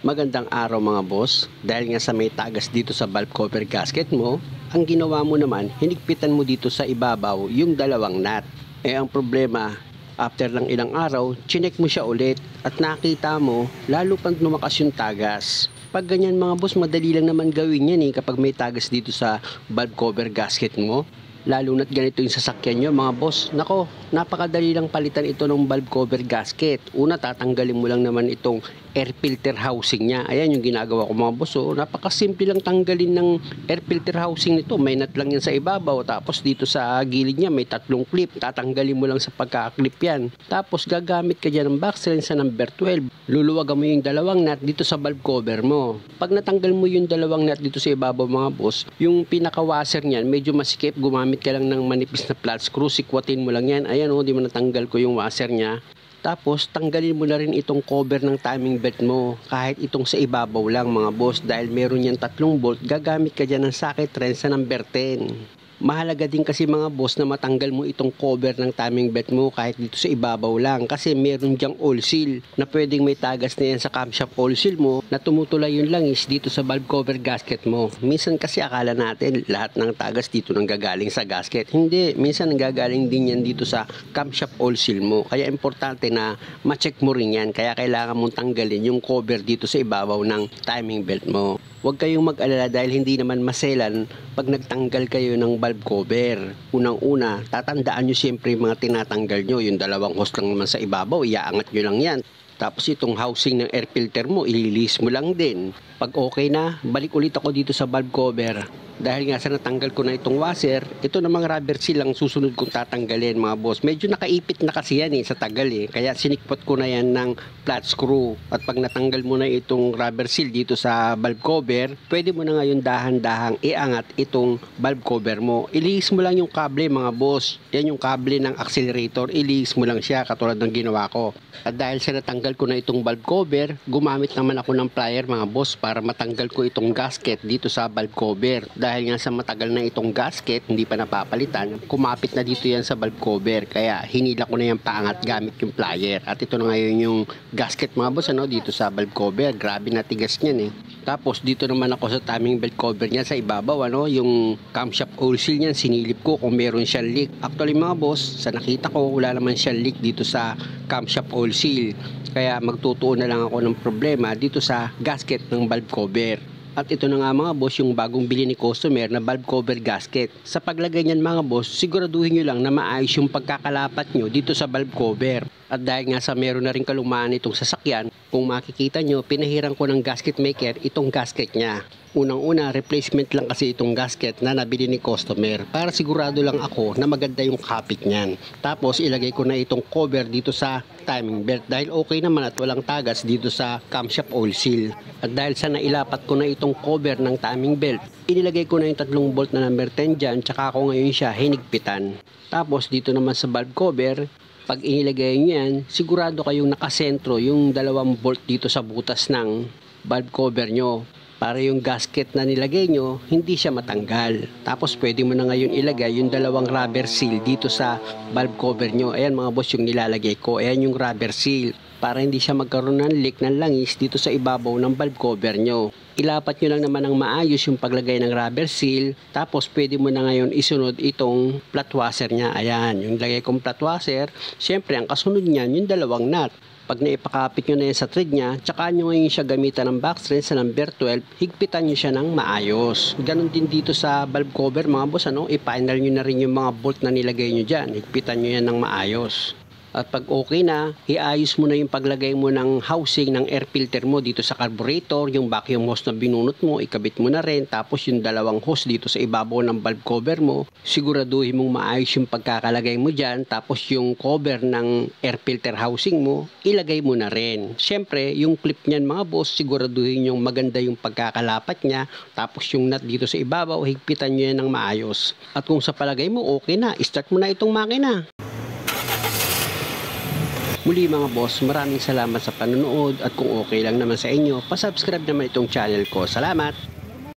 Magandang araw mga boss. Dahil nga sa may tagas dito sa valve cover gasket mo, ang ginawa mo naman, hinigpitan mo dito sa ibabaw yung dalawang nut. Ang problema, after lang ilang araw, chinek mo siya ulit at nakita mo, lalo pang lumakas yung tagas. Pag ganyan mga boss, madali lang naman gawin yan kapag may tagas dito sa valve cover gasket mo. Lalo na't ganito yung sasakyan nyo mga boss. Nako, napakadali lang palitan ito ng valve cover gasket. Una, tatanggalin mo lang naman itong air filter housing niya. Ayan yung ginagawa ko mga boss. Napakasimple lang tanggalin ng air filter housing nito. May nut lang yan sa ibabaw. Tapos dito sa gilid niya may 3 clip. Tatanggalin mo lang sa pagka-clip yan. Tapos gagamit ka dyan ng box wrench sa number 12. Luluwagan mo yung dalawang nut dito sa valve cover mo. Pag natanggal mo yung dalawang nut dito sa ibabaw mga boss, yung pinaka-washer niyan medyo masikip. Gumamit ka lang ng manipis na flat screw. Sikwatin mo lang yan. Ayan di mo natanggal ko yung washer niya. Tapos tanggalin mo na rin itong cover ng timing belt mo, kahit itong sa ibabaw lang mga boss, dahil meron yan 3 bolt. Gagamit ka dyan ng socket wrench sa number 10. Mahalaga din kasi mga boss na matanggal mo itong cover ng timing belt mo kahit dito sa ibabaw lang, kasi meron dyang oil seal na pwedeng may tagas na yan sa camshaft oil seal mo na tumutulay yung langis dito sa valve cover gasket mo. Minsan kasi akala natin lahat ng tagas dito nang gagaling sa gasket. Hindi, minsan nanggagaling din yan dito sa camshaft oil seal mo. Kaya importante na ma-check mo rin yan. Kaya kailangan mong tanggalin yung cover dito sa ibabaw ng timing belt mo. Huwag kayong mag-alala dahil hindi naman maselan pag nagtanggal kayo ng valve cover. Unang-una, tatandaan nyo siyempre yung mga tinatanggal nyo. Yung dalawang hose lang naman sa ibabaw, iaangat nyo lang yan. Tapos itong housing ng air filter mo, ililis mo lang din. Pag okay na, balik ulit ako dito sa valve cover. Dahil nga sa natanggal ko na itong washer, ito namang rubber seal ang susunod kong tatanggalin mga boss. Medyo nakaipit na kasi yan sa tagal Kaya sinikpot ko na yan ng flat screw. At pag natanggal mo na itong rubber seal dito sa valve cover, pwede mo na ngayon dahan-dahang iangat itong valve cover mo. Ilihis mo lang yung kable mga boss. Yan yung kable ng accelerator. Ilihis mo lang siya katulad ng ginawa ko. At dahil sa natanggal ko na itong valve cover, gumamit naman ako ng plier mga boss para matanggal ko itong gasket dito sa valve cover. Dahil nga sa matagal na itong gasket, hindi pa napapalitan, kumapit na dito yan sa valve cover. Kaya hinila ko na yan paangat gamit yung plier. At ito na ngayon yung gasket mga boss dito sa valve cover. Grabe na tigas niyan Tapos dito naman ako sa timing belt cover niya sa ibabaw yung camshaft oil seal niyan, sinilip ko kung meron siyang leak. Actually mga boss, sa nakita ko wala naman siyang leak dito sa camshaft oil seal. Kaya magtutuon na lang ako ng problema dito sa gasket ng valve cover. At ito na nga mga boss yung bagong bili ni customer na valve cover gasket. Sa paglagay niyan mga boss, siguraduhin nyo lang na maayos yung pagkakalapat nyo dito sa valve cover. At dahil nga sa meron na rin kalumaan itong sasakyan, kung makikita nyo, pinahiran ko ng gasket maker itong gasket niya. Unang-una, replacement lang kasi itong gasket na nabili ni customer para sigurado lang ako na maganda yung kapit niyan. Tapos ilagay ko na itong cover dito sa timing belt dahil okay naman at walang tagas dito sa camshaft oil seal. At dahil sa nailapat ko na itong cover ng timing belt, inilagay ko na yung 3 bolt na number 10 dyan, tsaka ako ngayon siya hinigpitan. Tapos dito naman sa valve cover, pag inilagay nyo yan, sigurado kayong nakasentro yung 2 bolt dito sa butas ng valve cover nyo. Para yung gasket na nilagay nyo, hindi siya matanggal. Tapos pwede mo na ngayon ilagay yung 2 rubber seal dito sa valve cover nyo. Ayan mga boss yung nilalagay ko. Ayan yung rubber seal. Para hindi siya magkaroon ng leak ng langis dito sa ibabaw ng valve cover nyo. Ilapat nyo lang naman ng maayos yung paglagay ng rubber seal. Tapos pwede mo na ngayon isunod itong flat washer nya. Ayan, yung lagay kong flat washer. Siyempre ang kasunod niyan yung 2 nut. Pag naipakapit nyo na yan sa thread niya, tsaka nyo ngayon siya gamitan ng box wrench sa number 12, higpitan nyo siya ng maayos. Ganon din dito sa valve cover mga boss, i-final nyo na rin yung mga bolt na nilagay nyo dyan. Higpitan nyo yan ng maayos. At pag okay na, iayos mo na yung paglagay mo ng housing ng air filter mo dito sa carburetor, yung vacuum hose na binunot mo, ikabit mo na rin. Tapos yung 2 hose dito sa ibabaw ng valve cover mo, siguraduhin mong maayos yung pagkakalagay mo dyan. Tapos yung cover ng air filter housing mo, ilagay mo na rin. Siyempre, yung clip niyan mga boss, siguraduhin yung maganda yung pagkakalapat niya. Tapos yung nut dito sa ibabaw, higpitan nyo yan ng maayos. At kung sa palagay mo okay na, start mo na itong makina. Muli mga boss, maraming salamat sa panonood at kung okay lang naman sa inyo, pasubscribe naman itong channel ko. Salamat!